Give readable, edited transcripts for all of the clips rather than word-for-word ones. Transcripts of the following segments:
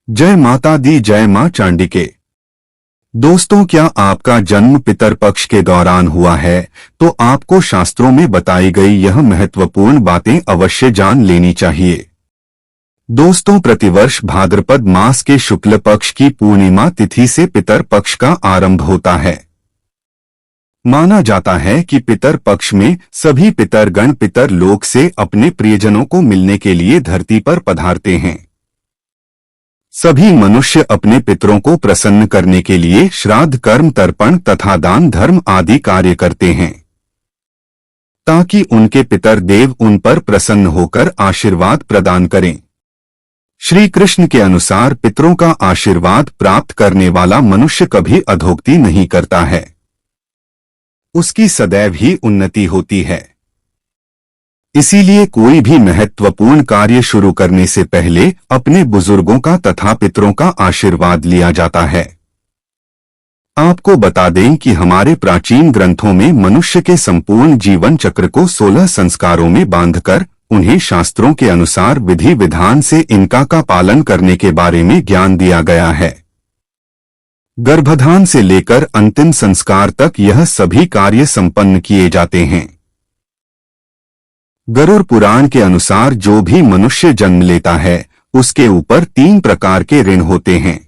जय माता दी, जय मां चांडिके। दोस्तों, क्या आपका जन्म पितर पक्ष के दौरान हुआ है तो आपको शास्त्रों में बताई गई यह महत्वपूर्ण बातें अवश्य जान लेनी चाहिए। दोस्तों, प्रतिवर्ष भाद्रपद मास के शुक्ल पक्ष की पूर्णिमा तिथि से पितर पक्ष का आरंभ होता है। माना जाता है कि पितर पक्ष में सभी पितरगण पितर लोक से अपने प्रियजनों को मिलने के लिए धरती पर पधारते हैं। सभी मनुष्य अपने पितरों को प्रसन्न करने के लिए श्राद्ध, कर्म, तर्पण तथा दान धर्म आदि कार्य करते हैं ताकि उनके पितर देव उन पर प्रसन्न होकर आशीर्वाद प्रदान करें। श्री कृष्ण के अनुसार पितरों का आशीर्वाद प्राप्त करने वाला मनुष्य कभी अधोगति नहीं करता है, उसकी सदैव ही उन्नति होती है। इसीलिए कोई भी महत्वपूर्ण कार्य शुरू करने से पहले अपने बुजुर्गों का तथा पितरों का आशीर्वाद लिया जाता है। आपको बता दें कि हमारे प्राचीन ग्रंथों में मनुष्य के संपूर्ण जीवन चक्र को 16 संस्कारों में बांधकर उन्हें शास्त्रों के अनुसार विधि विधान से इनका का पालन करने के बारे में ज्ञान दिया गया है। गर्भधान से लेकर अंतिम संस्कार तक यह सभी कार्य संपन्न किए जाते हैं। गरुड़ पुराण के अनुसार जो भी मनुष्य जन्म लेता है उसके ऊपर 3 प्रकार के ऋण होते हैं।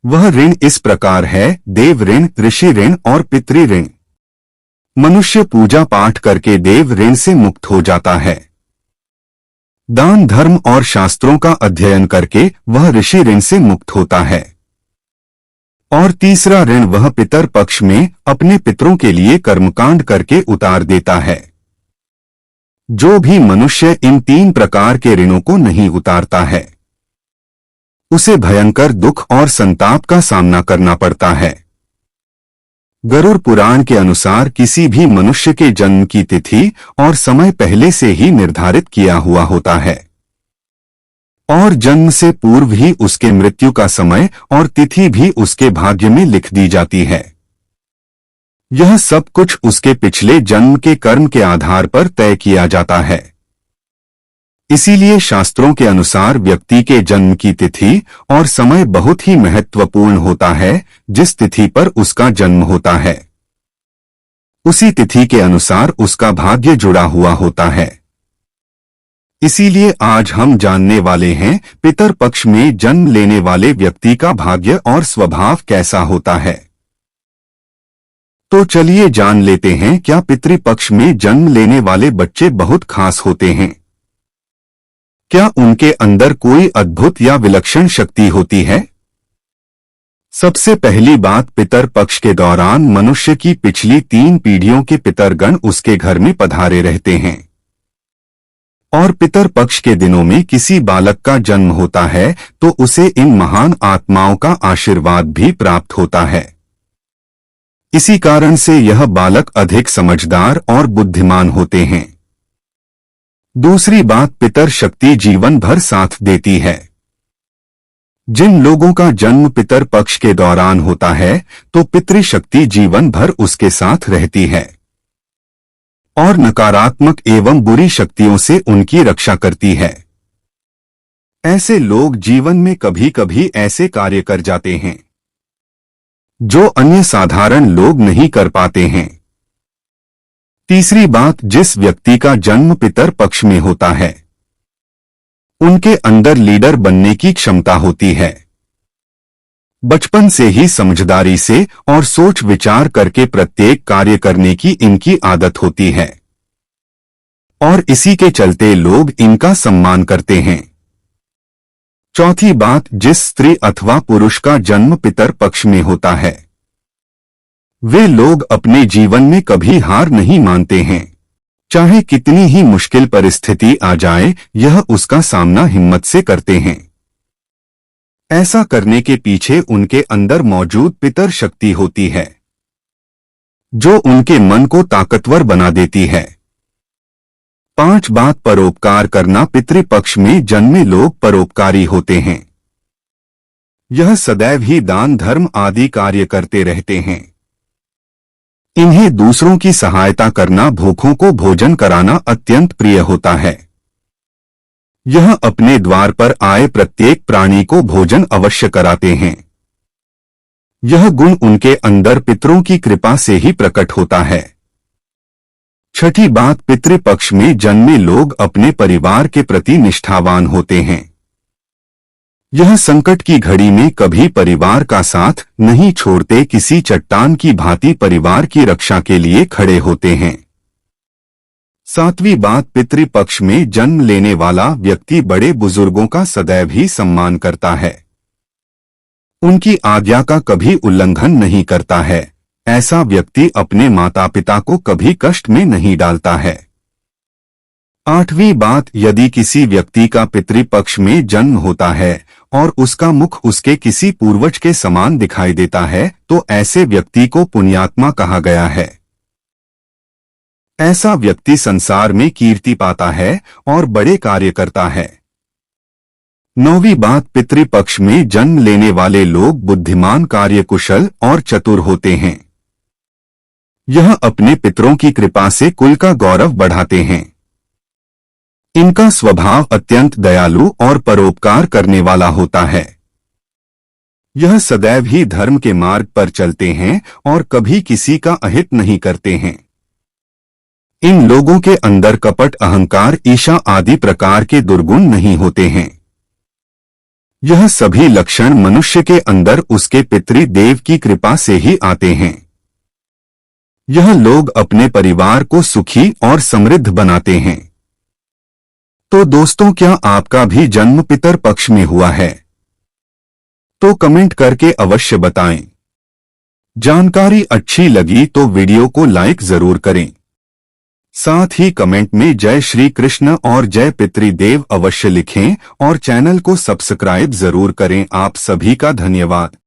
वह ऋण इस प्रकार है: देव ऋण, ऋषि ऋण और पितृ ऋण। मनुष्य पूजा पाठ करके देव ऋण से मुक्त हो जाता है। दान धर्म और शास्त्रों का अध्ययन करके वह ऋषि ऋण से मुक्त होता है। और तीसरा ऋण वह पितर पक्ष में अपने पितरों के लिए कर्मकांड करके उतार देता है। जो भी मनुष्य इन 3 प्रकार के ऋणों को नहीं उतारता है उसे भयंकर दुख और संताप का सामना करना पड़ता है। गरुड़ पुराण के अनुसार किसी भी मनुष्य के जन्म की तिथि और समय पहले से ही निर्धारित किया हुआ होता है और जन्म से पूर्व ही उसके मृत्यु का समय और तिथि भी उसके भाग्य में लिख दी जाती है। यह सब कुछ उसके पिछले जन्म के कर्म के आधार पर तय किया जाता है। इसीलिए शास्त्रों के अनुसार व्यक्ति के जन्म की तिथि और समय बहुत ही महत्वपूर्ण होता है। जिस तिथि पर उसका जन्म होता है उसी तिथि के अनुसार उसका भाग्य जुड़ा हुआ होता है। इसीलिए आज हम जानने वाले हैं पितर पक्ष में जन्म लेने वाले व्यक्ति का भाग्य और स्वभाव कैसा होता है। तो चलिए जान लेते हैं, क्या पितृपक्ष में जन्म लेने वाले बच्चे बहुत खास होते हैं? क्या उनके अंदर कोई अद्भुत या विलक्षण शक्ति होती है? सबसे पहली बात, पितर पक्ष के दौरान मनुष्य की पिछली 3 पीढ़ियों के पितरगण उसके घर में पधारे रहते हैं और पितर पक्ष के दिनों में किसी बालक का जन्म होता है तो उसे इन महान आत्माओं का आशीर्वाद भी प्राप्त होता है। इसी कारण से यह बालक अधिक समझदार और बुद्धिमान होते हैं। दूसरी बात, पितर शक्ति जीवन भर साथ देती है। जिन लोगों का जन्म पितर पक्ष के दौरान होता है तो पितृशक्ति जीवन भर उसके साथ रहती है और नकारात्मक एवं बुरी शक्तियों से उनकी रक्षा करती है। ऐसे लोग जीवन में कभी कभी ऐसे कार्य कर जाते हैं जो अन्य साधारण लोग नहीं कर पाते हैं। तीसरी बात, जिस व्यक्ति का जन्म पितर पक्ष में होता है उनके अंदर लीडर बनने की क्षमता होती है। बचपन से ही समझदारी से और सोच विचार करके प्रत्येक कार्य करने की इनकी आदत होती है और इसी के चलते लोग इनका सम्मान करते हैं। चौथी बात, जिस स्त्री अथवा पुरुष का जन्म पितर पक्ष में होता है वे लोग अपने जीवन में कभी हार नहीं मानते हैं। चाहे कितनी ही मुश्किल परिस्थिति आ जाए यह उसका सामना हिम्मत से करते हैं। ऐसा करने के पीछे उनके अंदर मौजूद पितर शक्ति होती है जो उनके मन को ताकतवर बना देती है। 5 बात, परोपकार करना। पितृपक्ष में जन्मे लोग परोपकारी होते हैं। यह सदैव ही दान धर्म आदि कार्य करते रहते हैं। इन्हें दूसरों की सहायता करना, भूखों को भोजन कराना अत्यंत प्रिय होता है। यह अपने द्वार पर आए प्रत्येक प्राणी को भोजन अवश्य कराते हैं। यह गुण उनके अंदर पितरों की कृपा से ही प्रकट होता है। छठी बात, पितृपक्ष में जन्मे लोग अपने परिवार के प्रति निष्ठावान होते हैं। यह संकट की घड़ी में कभी परिवार का साथ नहीं छोड़ते, किसी चट्टान की भांति परिवार की रक्षा के लिए खड़े होते हैं। सातवीं बात, पितृपक्ष में जन्म लेने वाला व्यक्ति बड़े बुजुर्गों का सदैव ही सम्मान करता है। उनकी आज्ञा का कभी उल्लंघन नहीं करता है। ऐसा व्यक्ति अपने माता पिता को कभी कष्ट में नहीं डालता है। आठवीं बात, यदि किसी व्यक्ति का पितृपक्ष में जन्म होता है और उसका मुख उसके किसी पूर्वज के समान दिखाई देता है तो ऐसे व्यक्ति को पुण्यात्मा कहा गया है। ऐसा व्यक्ति संसार में कीर्ति पाता है और बड़े कार्य करता है। नौवीं बात, पितृपक्ष में जन्म लेने वाले लोग बुद्धिमान, कार्यकुशल और चतुर होते हैं। यह अपने पितरों की कृपा से कुल का गौरव बढ़ाते हैं। इनका स्वभाव अत्यंत दयालु और परोपकार करने वाला होता है। यह सदैव ही धर्म के मार्ग पर चलते हैं और कभी किसी का अहित नहीं करते हैं। इन लोगों के अंदर कपट, अहंकार, ईर्ष्या आदि प्रकार के दुर्गुण नहीं होते हैं। यह सभी लक्षण मनुष्य के अंदर उसके पितृदेव की कृपा से ही आते हैं। यह लोग अपने परिवार को सुखी और समृद्ध बनाते हैं। तो दोस्तों, क्या आपका भी जन्म पितर पक्ष में हुआ है? तो कमेंट करके अवश्य बताएं। जानकारी अच्छी लगी तो वीडियो को लाइक जरूर करें। साथ ही कमेंट में जय श्री कृष्ण और जय पितृदेव अवश्य लिखें और चैनल को सब्सक्राइब जरूर करें। आप सभी का धन्यवाद।